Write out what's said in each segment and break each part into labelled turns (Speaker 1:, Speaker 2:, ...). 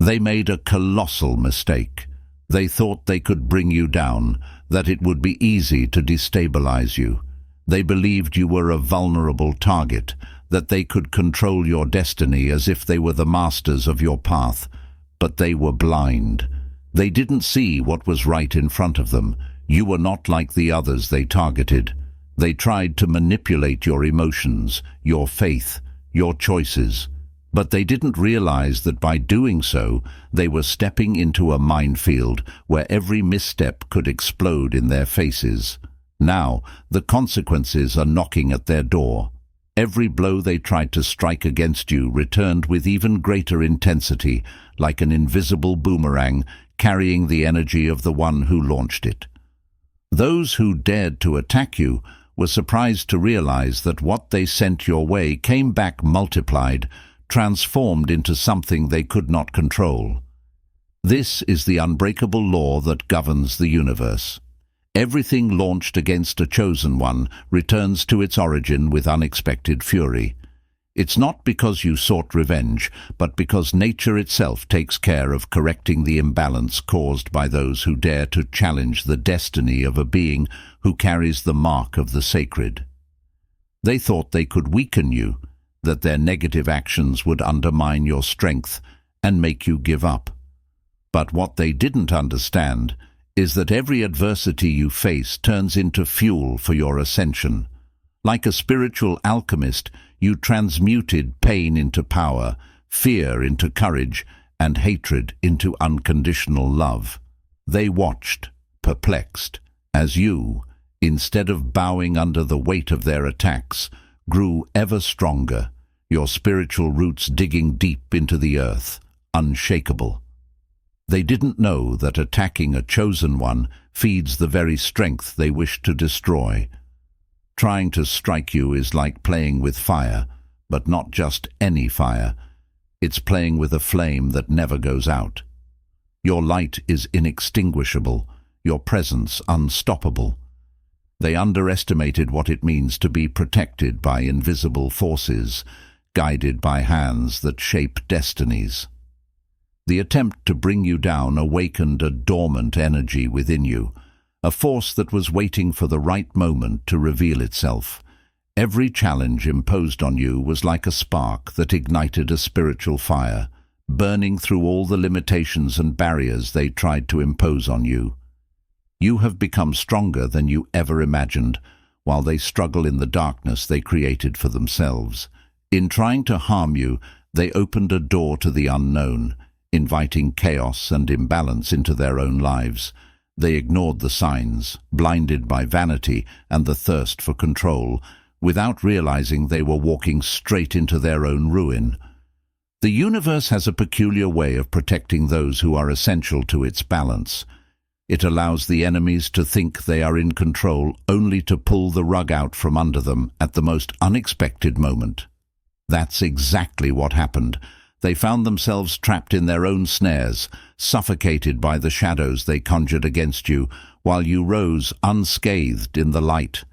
Speaker 1: They made a colossal mistake. They thought they could bring you down, that it would be easy to destabilize you. They believed you were a vulnerable target, that they could control your destiny as if they were the masters of your path. But they were blind. They didn't see what was right in front of them. You were not like the others they targeted. They tried to manipulate your emotions, your faith, your choices. But they didn't realize that by doing so, they were stepping into a minefield where every misstep could explode in their faces. Now, the consequences are knocking at their door. Every blow they tried to strike against you returned with even greater intensity, like an invisible boomerang carrying the energy of the one who launched it. Those who dared to attack you were surprised to realize that what they sent your way came back multiplied, transformed into something they could not control. This is the unbreakable law that governs the universe. Everything launched against a chosen one returns to its origin with unexpected fury. It's not because you sought revenge, but because nature itself takes care of correcting the imbalance caused by those who dare to challenge the destiny of a being who carries the mark of the sacred. They thought they could weaken you, that their negative actions would undermine your strength and make you give up. But what they didn't understand is that every adversity you face turns into fuel for your ascension. Like a spiritual alchemist, you transmuted pain into power, fear into courage, and hatred into unconditional love. They watched, perplexed, as you, instead of bowing under the weight of their attacks, grew ever stronger, your spiritual roots digging deep into the earth, unshakable. They didn't know that attacking a chosen one feeds the very strength they wish to destroy. Trying to strike you is like playing with fire, but not just any fire. It's playing with a flame that never goes out. Your light is inextinguishable, your presence unstoppable. They underestimated what it means to be protected by invisible forces, guided by hands that shape destinies. The attempt to bring you down awakened a dormant energy within you, a force that was waiting for the right moment to reveal itself. Every challenge imposed on you was like a spark that ignited a spiritual fire, burning through all the limitations and barriers they tried to impose on you. You have become stronger than you ever imagined, while they struggle in the darkness they created for themselves. In trying to harm you, they opened a door to the unknown, inviting chaos and imbalance into their own lives. They ignored the signs, blinded by vanity and the thirst for control, without realizing they were walking straight into their own ruin. The universe has a peculiar way of protecting those who are essential to its balance. It allows the enemies to think they are in control, only to pull the rug out from under them at the most unexpected moment. That's exactly what happened. They found themselves trapped in their own snares, suffocated by the shadows they conjured against you, while you rose unscathed in the light.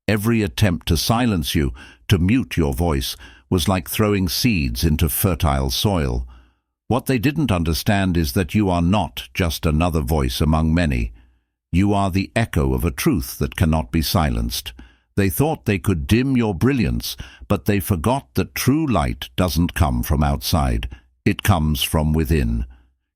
Speaker 1: Every attempt to silence you, to mute your voice, was like throwing seeds into fertile soil. What they didn't understand is that you are not just another voice among many. You are the echo of a truth that cannot be silenced. They thought they could dim your brilliance, but they forgot that true light doesn't come from outside. It comes from within.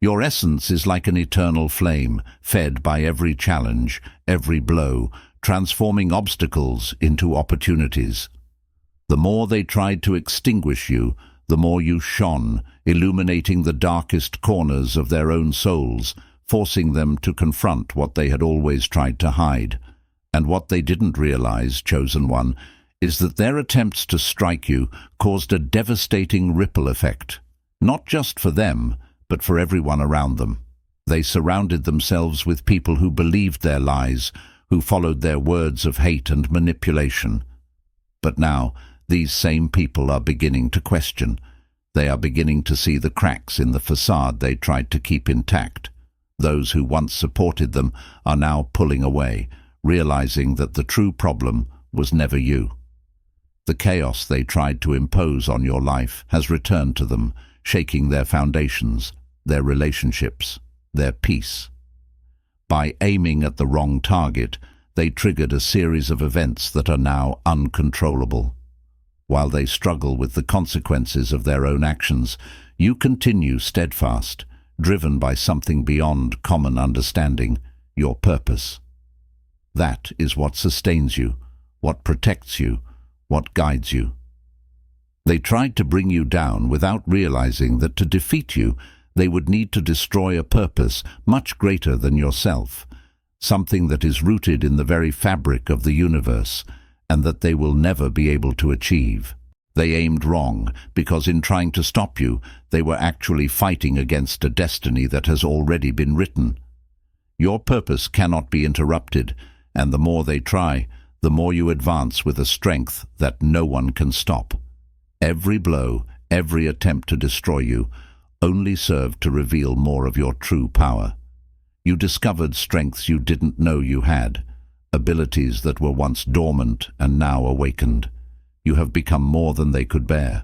Speaker 1: Your essence is like an eternal flame, fed by every challenge, every blow, transforming obstacles into opportunities. The more they tried to extinguish you, the more you shone, illuminating the darkest corners of their own souls, forcing them to confront what they had always tried to hide. And what they didn't realize, Chosen One, is that their attempts to strike you caused a devastating ripple effect, not just for them, but for everyone around them. They surrounded themselves with people who believed their lies, who followed their words of hate and manipulation. But now, these same people are beginning to question. They are beginning to see the cracks in the facade they tried to keep intact. Those who once supported them are now pulling away, realizing that the true problem was never you. The chaos they tried to impose on your life has returned to them, shaking their foundations. their relationships, their peace. By aiming at the wrong target, they triggered a series of events that are now uncontrollable. While they struggle with the consequences of their own actions, you continue steadfast, driven by something beyond common understanding, your purpose. That is what sustains you, what protects you, what guides you. They tried to bring you down without realizing that to defeat you, they would need to destroy a purpose much greater than yourself, something that is rooted in the very fabric of the universe, and that they will never be able to achieve. They aimed wrong, because in trying to stop you, they were actually fighting against a destiny that has already been written. Your purpose cannot be interrupted, and the more they try, the more you advance with a strength that no one can stop. Every blow, every attempt to destroy you, only served to reveal more of your true power. You discovered strengths you didn't know you had, abilities that were once dormant and now awakened. You have become more than they could bear.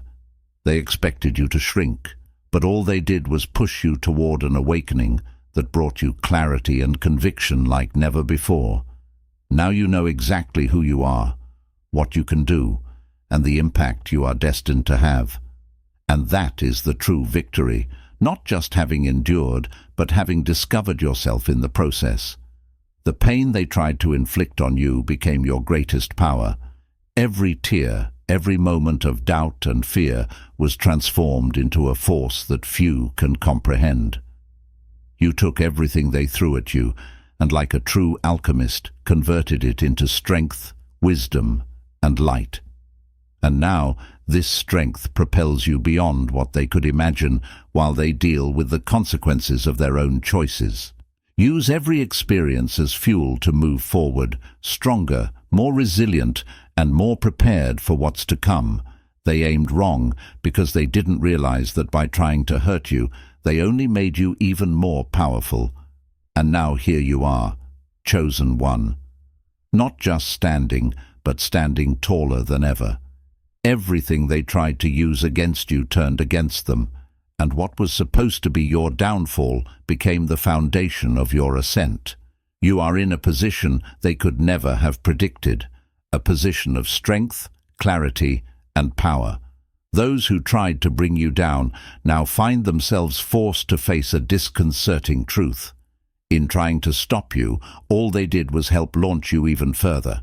Speaker 1: They expected you to shrink, but all they did was push you toward an awakening that brought you clarity and conviction like never before. Now you know exactly who you are, what you can do, and the impact you are destined to have. And that is the true victory, not just having endured, but having discovered yourself in the process. The pain they tried to inflict on you became your greatest power. Every tear, every moment of doubt and fear was transformed into a force that few can comprehend. You took everything they threw at you, and like a true alchemist, converted it into strength, wisdom, and light. And now, this strength propels you beyond what they could imagine while they deal with the consequences of their own choices. Use every experience as fuel to move forward, stronger, more resilient, and more prepared for what's to come. They aimed wrong because they didn't realize that by trying to hurt you, they only made you even more powerful. And now here you are, chosen one. Not just standing, but standing taller than ever. Everything they tried to use against you turned against them, and what was supposed to be your downfall became the foundation of your ascent. You are in a position they could never have predicted, a position of strength, clarity, and power. Those who tried to bring you down now find themselves forced to face a disconcerting truth. In trying to stop you, all they did was help launch you even further.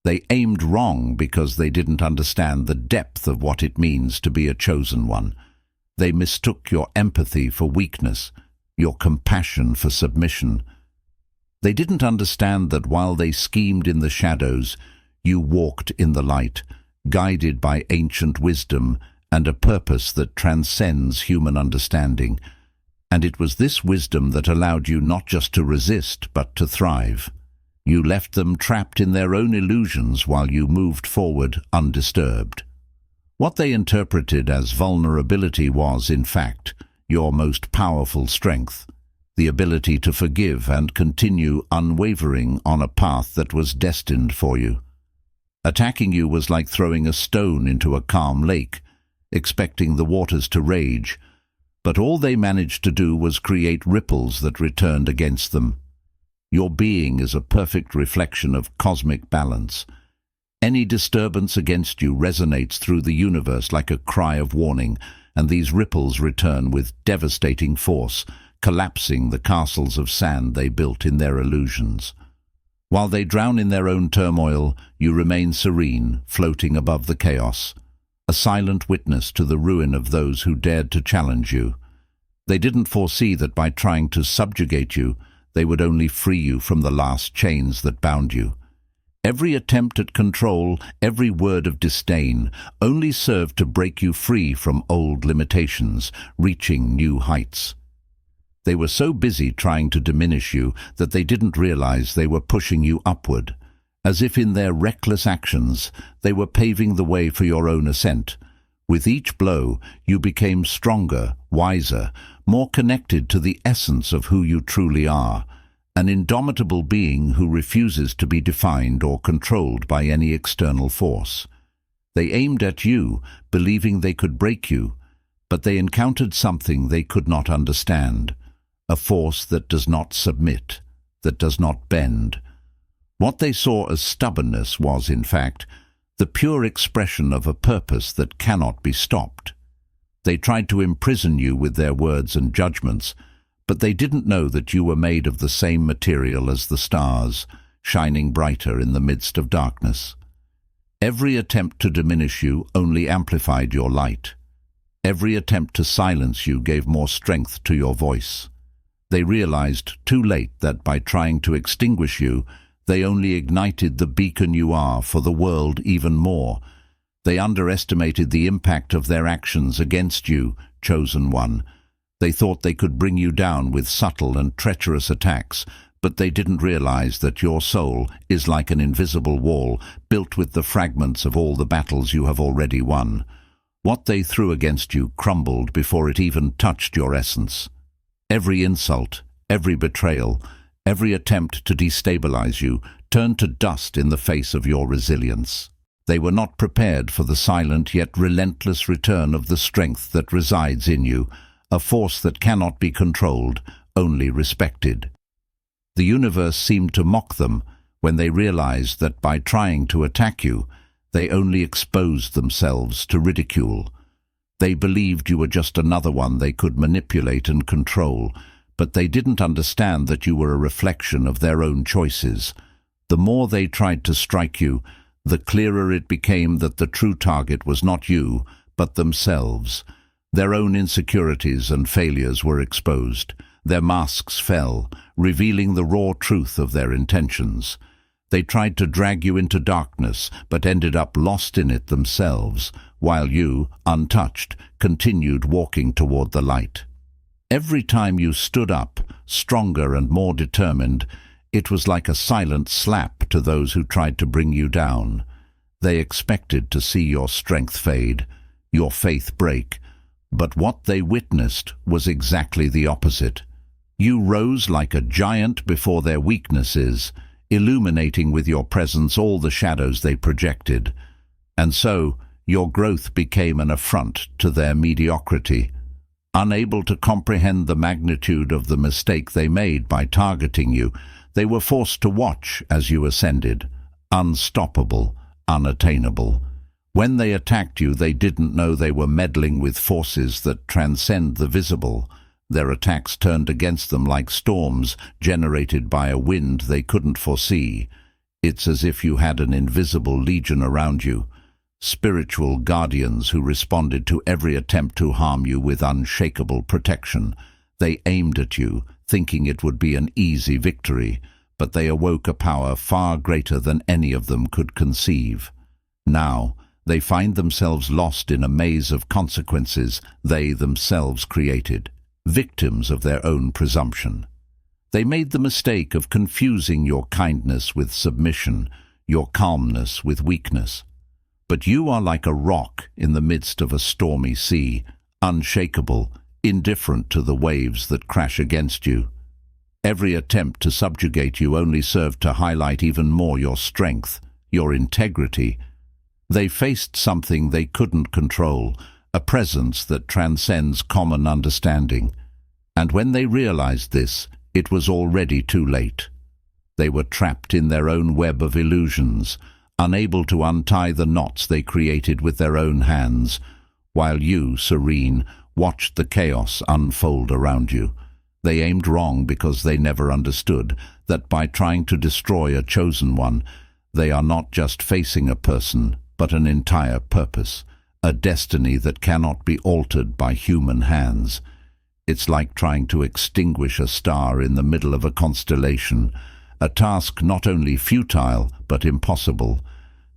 Speaker 1: They aimed wrong because they didn't understand the depth of what it means to be a chosen one. They mistook your empathy for weakness, your compassion for submission. They didn't understand that while they schemed in the shadows, you walked in the light, guided by ancient wisdom and a purpose that transcends human understanding. And it was this wisdom that allowed you not just to resist, but to thrive. You left them trapped in their own illusions while you moved forward undisturbed. What they interpreted as vulnerability was, in fact, your most powerful strength, the ability to forgive and continue unwavering on a path that was destined for you. Attacking you was like throwing a stone into a calm lake, expecting the waters to rage, but all they managed to do was create ripples that returned against them. Your being is a perfect reflection of cosmic balance. Any disturbance against you resonates through the universe like a cry of warning, and these ripples return with devastating force, collapsing the castles of sand they built in their illusions. While they drown in their own turmoil, you remain serene, floating above the chaos, a silent witness to the ruin of those who dared to challenge you. They didn't foresee that by trying to subjugate you, they would only free you from the last chains that bound you. Every attempt at control, every word of disdain, only served to break you free from old limitations, reaching new heights. They were so busy trying to diminish you that they didn't realize they were pushing you upward, as if in their reckless actions they were paving the way for your own ascent. With each blow, you became stronger, wiser, more connected to the essence of who you truly are, an indomitable being who refuses to be defined or controlled by any external force. They aimed at you, believing they could break you, But they encountered something they could not understand, a force that does not submit, that does not bend. What they saw as stubbornness was, in fact, the pure expression of a purpose that cannot be stopped. They tried to imprison you with their words and judgments, but they didn't know that you were made of the same material as the stars, shining brighter in the midst of darkness. Every attempt to diminish you only amplified your light. Every attempt to silence you gave more strength to your voice. They realized too late that by trying to extinguish you, they only ignited the beacon you are for the world even more. They underestimated the impact of their actions against you, chosen one. They thought they could bring you down with subtle and treacherous attacks, but they didn't realize that your soul is like an invisible wall built with the fragments of all the battles you have already won. What they threw against you crumbled before it even touched your essence. Every insult, every betrayal, every attempt to destabilize you turned to dust in the face of your resilience. They were not prepared for the silent yet relentless return of the strength that resides in you, a force that cannot be controlled, only respected. The universe seemed to mock them when they realized that by trying to attack you, they only exposed themselves to ridicule. They believed you were just another one they could manipulate and control, but they didn't understand that you were a reflection of their own choices. The more they tried to strike you, the clearer it became that the true target was not you, but themselves. Their own insecurities and failures were exposed. Their masks fell, revealing the raw truth of their intentions. They tried to drag you into darkness, but ended up lost in it themselves, while you, untouched, continued walking toward the light. Every time you stood up, stronger and more determined, it was like a silent slap to those who tried to bring you down. They expected to see your strength fade, your faith break, but what they witnessed was exactly the opposite. You rose like a giant before their weaknesses, illuminating with your presence all the shadows they projected. And so, your growth became an affront to their mediocrity. Unable to comprehend the magnitude of the mistake they made by targeting you, they were forced to watch as you ascended, unstoppable, unattainable. When they attacked you, they didn't know they were meddling with forces that transcend the visible. Their attacks turned against them like storms generated by a wind they couldn't foresee. It's as if you had an invisible legion around you, spiritual guardians who responded to every attempt to harm you with unshakable protection. They aimed at you, thinking it would be an easy victory, but they awoke a power far greater than any of them could conceive. Now, they find themselves lost in a maze of consequences they themselves created, victims of their own presumption. They made the mistake of confusing your kindness with submission, your calmness with weakness. But you are like a rock in the midst of a stormy sea, unshakable, indifferent to the waves that crash against you. Every attempt to subjugate you only served to highlight even more your strength, your integrity. They faced something they couldn't control, a presence that transcends common understanding. And when they realized this, it was already too late. They were trapped in their own web of illusions, unable to untie the knots they created with their own hands, while you, serene, watched the chaos unfold around you. They aimed wrong because they never understood that by trying to destroy a chosen one, they are not just facing a person, but an entire purpose, a destiny that cannot be altered by human hands. It's like trying to extinguish a star in the middle of a constellation, a task not only futile but impossible.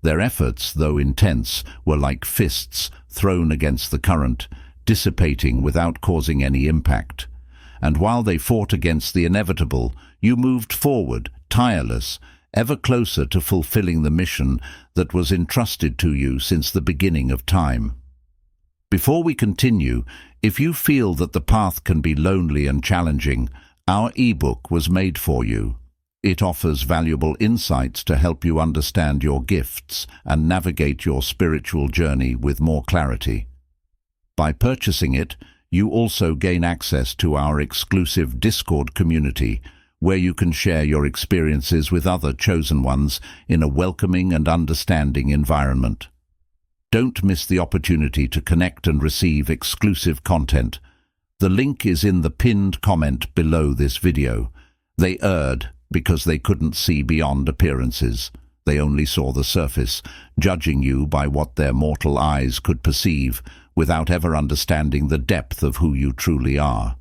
Speaker 1: Their efforts, though intense, were like fists thrown against the current, dissipating without causing any impact. And while they fought against the inevitable, you moved forward, tireless, ever closer to fulfilling the mission that was entrusted to you since the beginning of time. Before we continue, if you feel that the path can be lonely and challenging, our ebook was made for you. It offers valuable insights to help you understand your gifts and navigate your spiritual journey with more clarity. By purchasing it, you also gain access to our exclusive Discord community, where you can share your experiences with other chosen ones in a welcoming and understanding environment. Don't miss the opportunity to connect and receive exclusive content. The link is in the pinned comment below this video. They erred because they couldn't see beyond appearances. They only saw the surface, judging you by what their mortal eyes could perceive, without ever understanding the depth of who you truly are.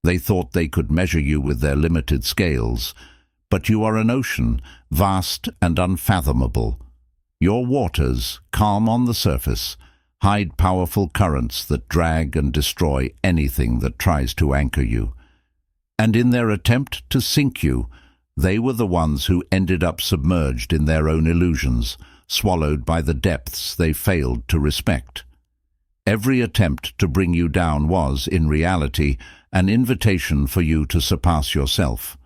Speaker 1: They thought they could measure you with their limited scales, but you are an ocean, vast and unfathomable. Your waters, calm on the surface, hide powerful currents that drag and destroy anything that tries to anchor you. And in their attempt to sink you, they were the ones who ended up submerged in their own illusions, swallowed by the depths they failed to respect. Every attempt to bring you down was, in reality, an invitation for you to surpass yourself.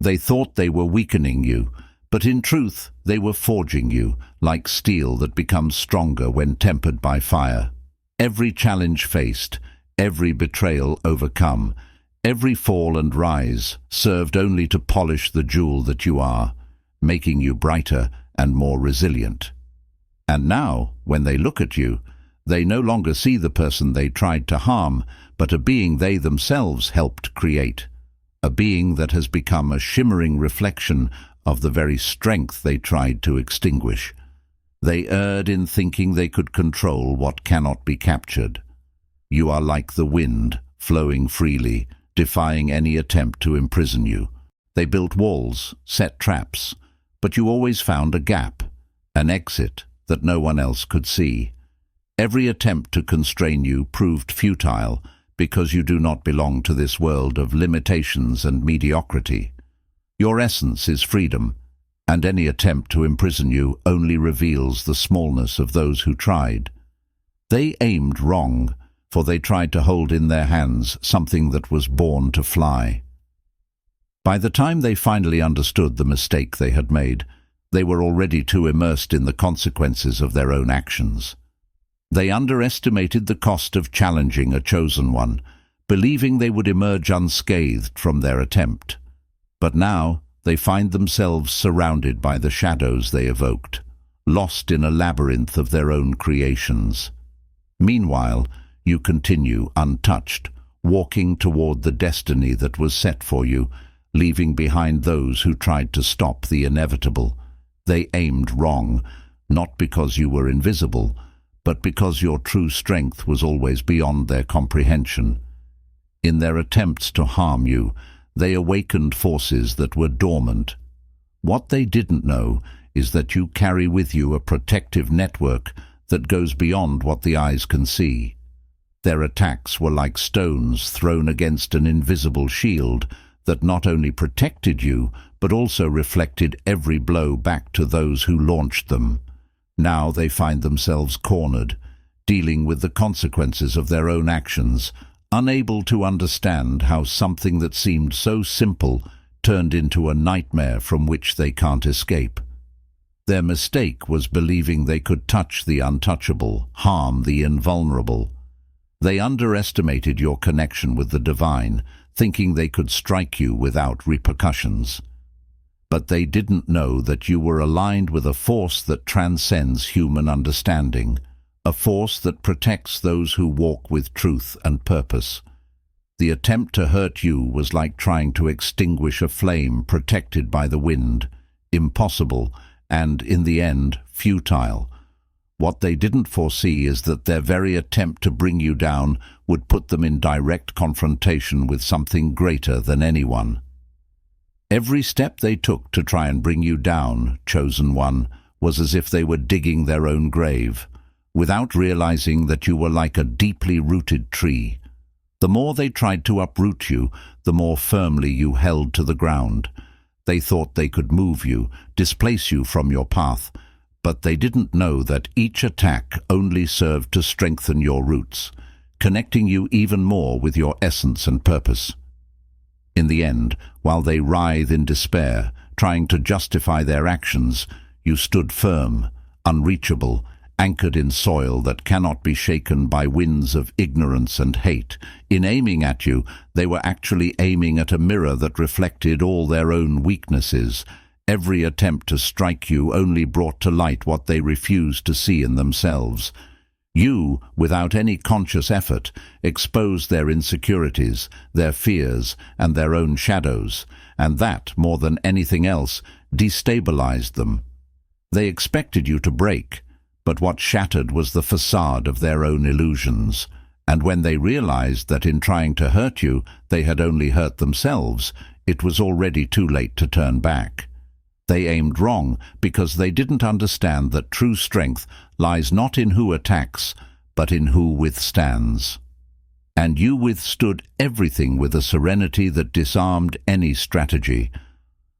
Speaker 1: They thought they were weakening you, but in truth they were forging you, like steel that becomes stronger when tempered by fire. Every challenge faced, every betrayal overcome, every fall and rise served only to polish the jewel that you are, making you brighter and more resilient. And now, when they look at you, they no longer see the person they tried to harm, but a being they themselves helped create, a being that has become a shimmering reflection of the very strength they tried to extinguish. They erred in thinking they could control what cannot be captured. You are like the wind, flowing freely, defying any attempt to imprison you. They built walls, set traps, but you always found a gap, an exit that no one else could see. Every attempt to constrain you proved futile because you do not belong to this world of limitations and mediocrity. Your essence is freedom, and any attempt to imprison you only reveals the smallness of those who tried. They aimed wrong, for they tried to hold in their hands something that was born to fly. By the time they finally understood the mistake they had made, they were already too immersed in the consequences of their own actions. They underestimated the cost of challenging a chosen one, believing they would emerge unscathed from their attempt. But now they find themselves surrounded by the shadows they evoked, lost in a labyrinth of their own creations. Meanwhile, you continue untouched, walking toward the destiny that was set for you, leaving behind those who tried to stop the inevitable. They aimed wrong, not because you were invisible, but because your true strength was always beyond their comprehension. In their attempts to harm you, they awakened forces that were dormant. What they didn't know is that you carry with you a protective network that goes beyond what the eyes can see. Their attacks were like stones thrown against an invisible shield that not only protected you, but also reflected every blow back to those who launched them. Now they find themselves cornered, dealing with the consequences of their own actions, unable to understand how something that seemed so simple turned into a nightmare from which they can't escape. Their mistake was believing they could touch the untouchable, harm the invulnerable. They underestimated your connection with the divine, thinking they could strike you without repercussions. But they didn't know that you were aligned with a force that transcends human understanding, a force that protects those who walk with truth and purpose. The attempt to hurt you was like trying to extinguish a flame protected by the wind, impossible and, in the end, futile. What they didn't foresee is that their very attempt to bring you down would put them in direct confrontation with something greater than anyone. Every step they took to try and bring you down, chosen one, was as if they were digging their own grave, without realizing that you were like a deeply rooted tree. The more they tried to uproot you, the more firmly you held to the ground. They thought they could move you, displace you from your path, but they didn't know that each attack only served to strengthen your roots, connecting you even more with your essence and purpose. In the end, while they writhe in despair, trying to justify their actions, you stood firm, unreachable, anchored in soil that cannot be shaken by winds of ignorance and hate. In aiming at you, they were actually aiming at a mirror that reflected all their own weaknesses. Every attempt to strike you only brought to light what they refused to see in themselves. You, without any conscious effort, exposed their insecurities, their fears, and their own shadows, and that, more than anything else, destabilized them. They expected you to break, but what shattered was the facade of their own illusions. And when they realized that in trying to hurt you, they had only hurt themselves, it was already too late to turn back. They aimed wrong because they didn't understand that true strength lies not in who attacks, but in who withstands. And you withstood everything with a serenity that disarmed any strategy.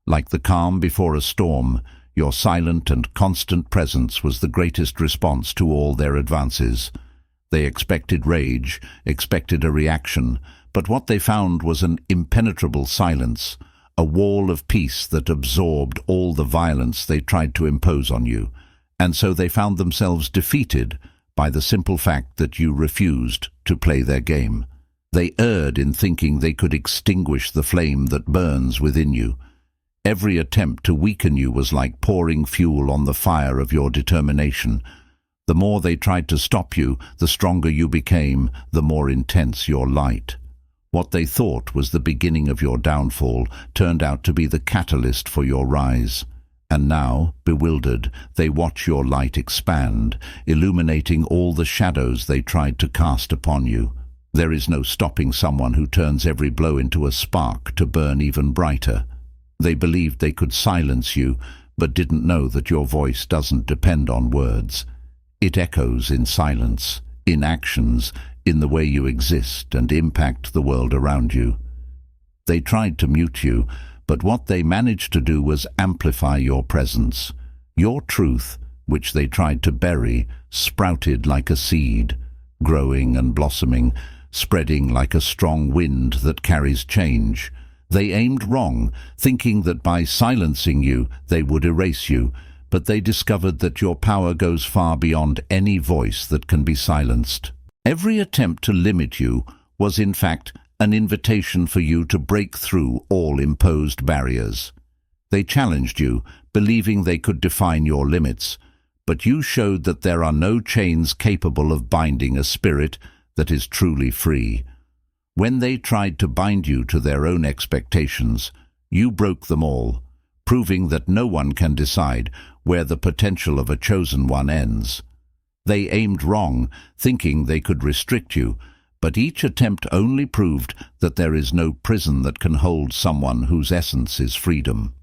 Speaker 1: Like the calm before a storm, your silent and constant presence was the greatest response to all their advances. They expected rage, expected a reaction, but what they found was an impenetrable silence, a wall of peace that absorbed all the violence they tried to impose on you, and so they found themselves defeated by the simple fact that you refused to play their game. They erred in thinking they could extinguish the flame that burns within you. Every attempt to weaken you was like pouring fuel on the fire of your determination. The more they tried to stop you, the stronger you became, the more intense your light. What they thought was the beginning of your downfall turned out to be the catalyst for your rise. And now, bewildered, they watch your light expand, illuminating all the shadows they tried to cast upon you. There is no stopping someone who turns every blow into a spark to burn even brighter. They believed they could silence you, but didn't know that your voice doesn't depend on words. It echoes in silence, in actions, in the way you exist and impact the world around you. They tried to mute you, but what they managed to do was amplify your presence. Your truth, which they tried to bury, sprouted like a seed, growing and blossoming, spreading like a strong wind that carries change. They aimed wrong, thinking that by silencing you, they would erase you, but they discovered that your power goes far beyond any voice that can be silenced. Every attempt to limit you was in fact an invitation for you to break through all imposed barriers. They challenged you, believing they could define your limits, but you showed that there are no chains capable of binding a spirit that is truly free. When they tried to bind you to their own expectations, you broke them all, proving that no one can decide where the potential of a chosen one ends. They aimed wrong, thinking they could restrict you, but each attempt only proved that there is no prison that can hold someone whose essence is freedom.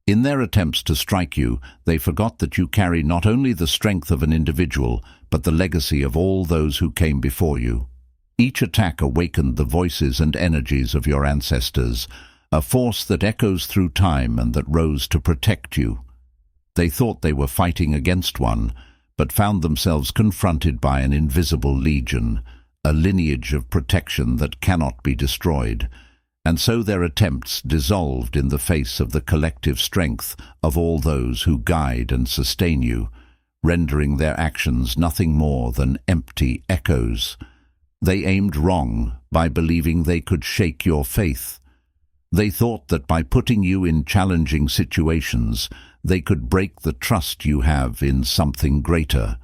Speaker 1: In their attempts to strike you, they forgot that you carry not only the strength of an individual, but the legacy of all those who came before you. Each attack awakened the voices and energies of your ancestors, a force that echoes through time and that rose to protect you. They thought they were fighting against one, but found themselves confronted by an invisible legion, a lineage of protection that cannot be destroyed, and so their attempts dissolved in the face of the collective strength of all those who guide and sustain you, rendering their actions nothing more than empty echoes. They aimed wrong by believing they could shake your faith. They thought that by putting you in challenging situations, they could break the trust you have in something greater.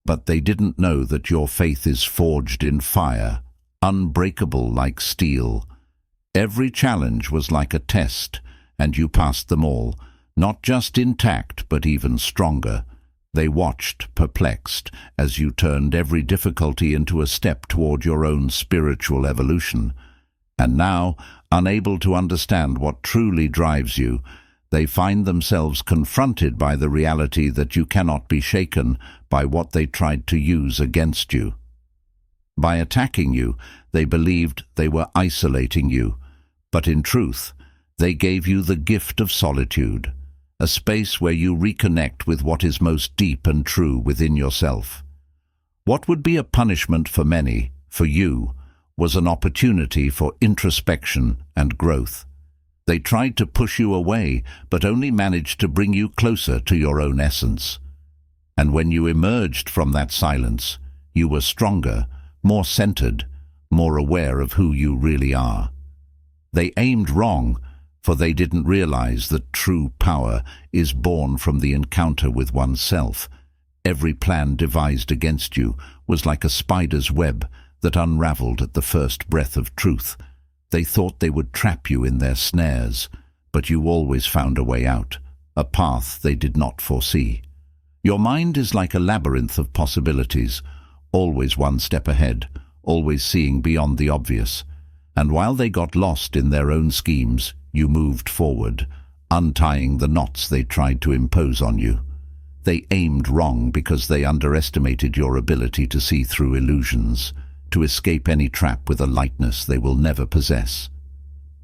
Speaker 1: But they didn't know that your faith is forged in fire, unbreakable like steel. Every challenge was like a test, and you passed them all, not just intact but even stronger. They watched, perplexed, as you turned every difficulty into a step toward your own spiritual evolution. And now, unable to understand what truly drives you, they find themselves confronted by the reality that you cannot be shaken by what they tried to use against you. By attacking you, they believed they were isolating you, but in truth, they gave you the gift of solitude, a space where you reconnect with what is most deep and true within yourself. What would be a punishment for many, for you, was an opportunity for introspection and growth. They tried to push you away, but only managed to bring you closer to your own essence. And when you emerged from that silence, you were stronger, more centered, more aware of who you really are. They aimed wrong, for they didn't realize that true power is born from the encounter with oneself. Every plan devised against you was like a spider's web that unraveled at the first breath of truth. They thought they would trap you in their snares, but you always found a way out, a path they did not foresee. Your mind is like a labyrinth of possibilities, always one step ahead, always seeing beyond the obvious. And while they got lost in their own schemes, you moved forward, untying the knots they tried to impose on you. They aimed wrong because they underestimated your ability to see through illusions, to escape any trap with a lightness they will never possess.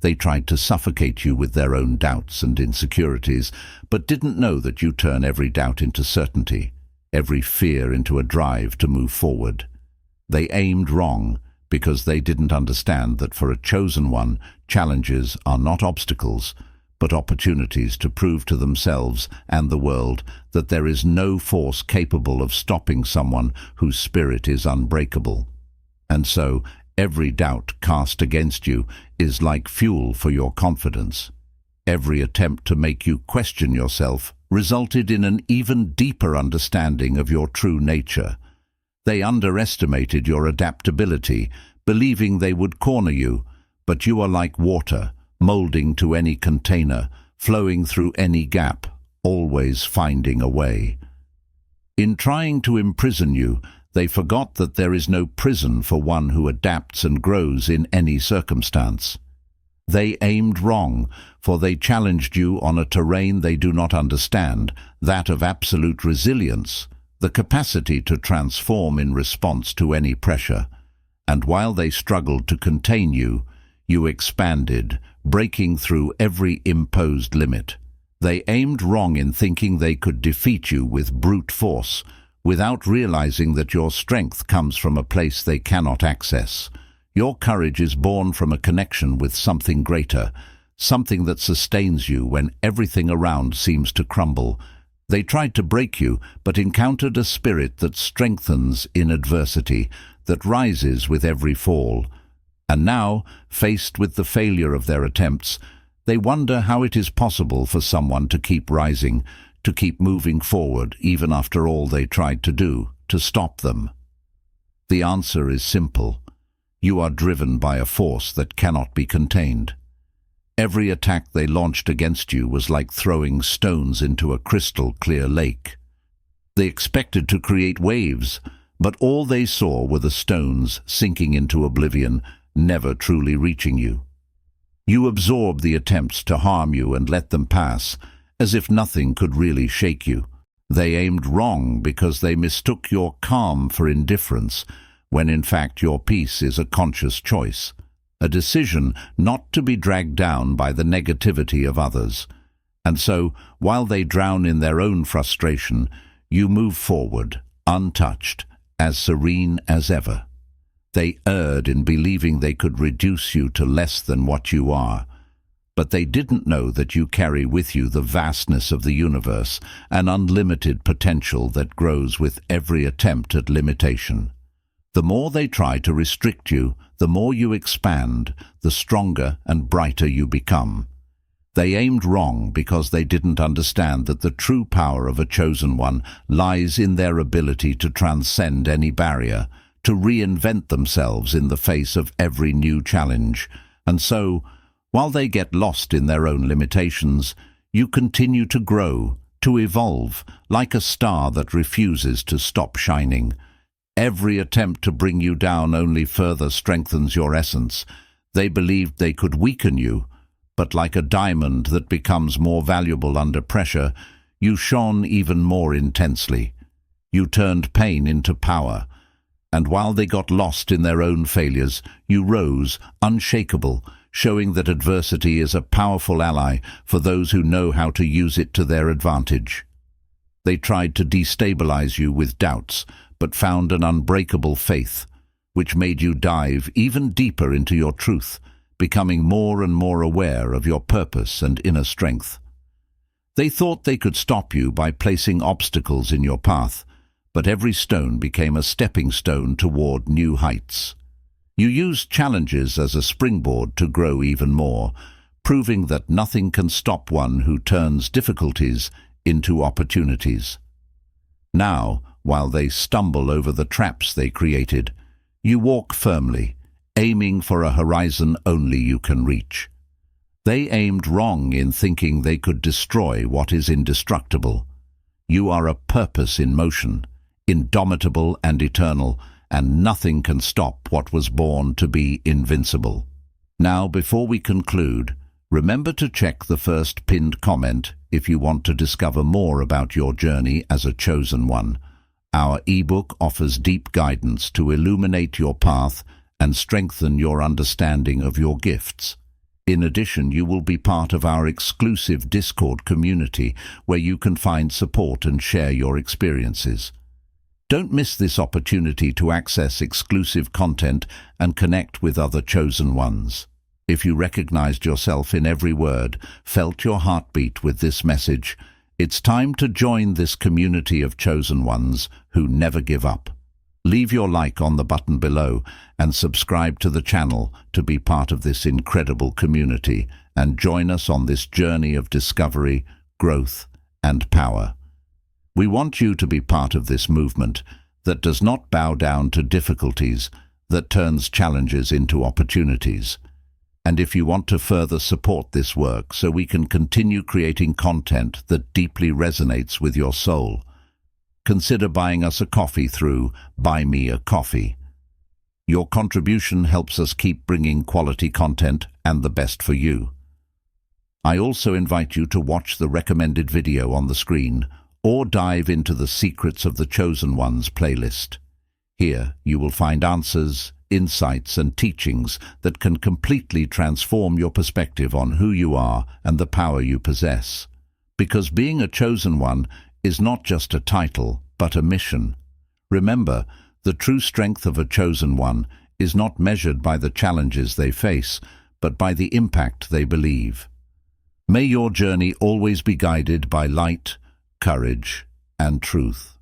Speaker 1: They tried to suffocate you with their own doubts and insecurities, but didn't know that you turn every doubt into certainty, every fear into a drive to move forward. They aimed wrong because they didn't understand that for a chosen one, challenges are not obstacles, but opportunities to prove to themselves and the world that there is no force capable of stopping someone whose spirit is unbreakable. And so, every doubt cast against you is like fuel for your confidence. Every attempt to make you question yourself resulted in an even deeper understanding of your true nature. They underestimated your adaptability, believing they would corner you, but you are like water, molding to any container, flowing through any gap, always finding a way. In trying to imprison you, they forgot that there is no prison for one who adapts and grows in any circumstance. They aimed wrong, for they challenged you on a terrain they do not understand, that of absolute resilience, the capacity to transform in response to any pressure. And while they struggled to contain you, you expanded, breaking through every imposed limit. They aimed wrong in thinking they could defeat you with brute force, without realizing that your strength comes from a place they cannot access. Your courage is born from a connection with something greater, something that sustains you when everything around seems to crumble. They tried to break you, but encountered a spirit that strengthens in adversity, that rises with every fall. And now, faced with the failure of their attempts, they wonder how it is possible for someone to keep rising, to keep moving forward even after all they tried to do, to stop them. The answer is simple. You are driven by a force that cannot be contained. Every attack they launched against you was like throwing stones into a crystal-clear lake. They expected to create waves, but all they saw were the stones sinking into oblivion, never truly reaching you. You absorbed the attempts to harm you and let them pass, as if nothing could really shake you. They aimed wrong because they mistook your calm for indifference, when in fact your peace is a conscious choice, a decision not to be dragged down by the negativity of others. And so, while they drown in their own frustration, you move forward, untouched, as serene as ever. They erred in believing they could reduce you to less than what you are, but they didn't know that you carry with you the vastness of the universe, an unlimited potential that grows with every attempt at limitation. The more they try to restrict you, the more you expand, the stronger and brighter you become. They aimed wrong because they didn't understand that the true power of a chosen one lies in their ability to transcend any barrier, to reinvent themselves in the face of every new challenge. And so, while they get lost in their own limitations, you continue to grow, to evolve, like a star that refuses to stop shining. Every attempt to bring you down only further strengthens your essence. They believed they could weaken you, but like a diamond that becomes more valuable under pressure, you shone even more intensely. You turned pain into power, and while they got lost in their own failures, you rose, unshakable, showing that adversity is a powerful ally for those who know how to use it to their advantage. They tried to destabilize you with doubts, but found an unbreakable faith, which made you dive even deeper into your truth, becoming more and more aware of your purpose and inner strength. They thought they could stop you by placing obstacles in your path, but every stone became a stepping stone toward new heights. You used challenges as a springboard to grow even more, proving that nothing can stop one who turns difficulties into opportunities. Now, while they stumble over the traps they created, you walk firmly, aiming for a horizon only you can reach. They aimed wrong in thinking they could destroy what is indestructible. You are a purpose in motion, indomitable and eternal, and nothing can stop what was born to be invincible. Now, before we conclude, remember to check the first pinned comment if you want to discover more about your journey as a chosen one. Our ebook offers deep guidance to illuminate your path and strengthen your understanding of your gifts. In addition, you will be part of our exclusive Discord community where you can find support and share your experiences. Don't miss this opportunity to access exclusive content and connect with other chosen ones. If you recognized yourself in every word, felt your heartbeat with this message, it's time to join this community of chosen ones who never give up. Leave your like on the button below and subscribe to the channel to be part of this incredible community and join us on this journey of discovery, growth, and power. We want you to be part of this movement that does not bow down to difficulties, that turns challenges into opportunities. And if you want to further support this work so we can continue creating content that deeply resonates with your soul, consider buying us a coffee through Buy Me a Coffee. Your contribution helps us keep bringing quality content and the best for you. I also invite you to watch the recommended video on the screen or dive into the Secrets of the Chosen Ones playlist. Here you will find answers, insights and teachings that can completely transform your perspective on who you are and the power you possess. Because being a chosen one is not just a title, but a mission. Remember, the true strength of a chosen one is not measured by the challenges they face, but by the impact they believe. May your journey always be guided by light, courage, and truth.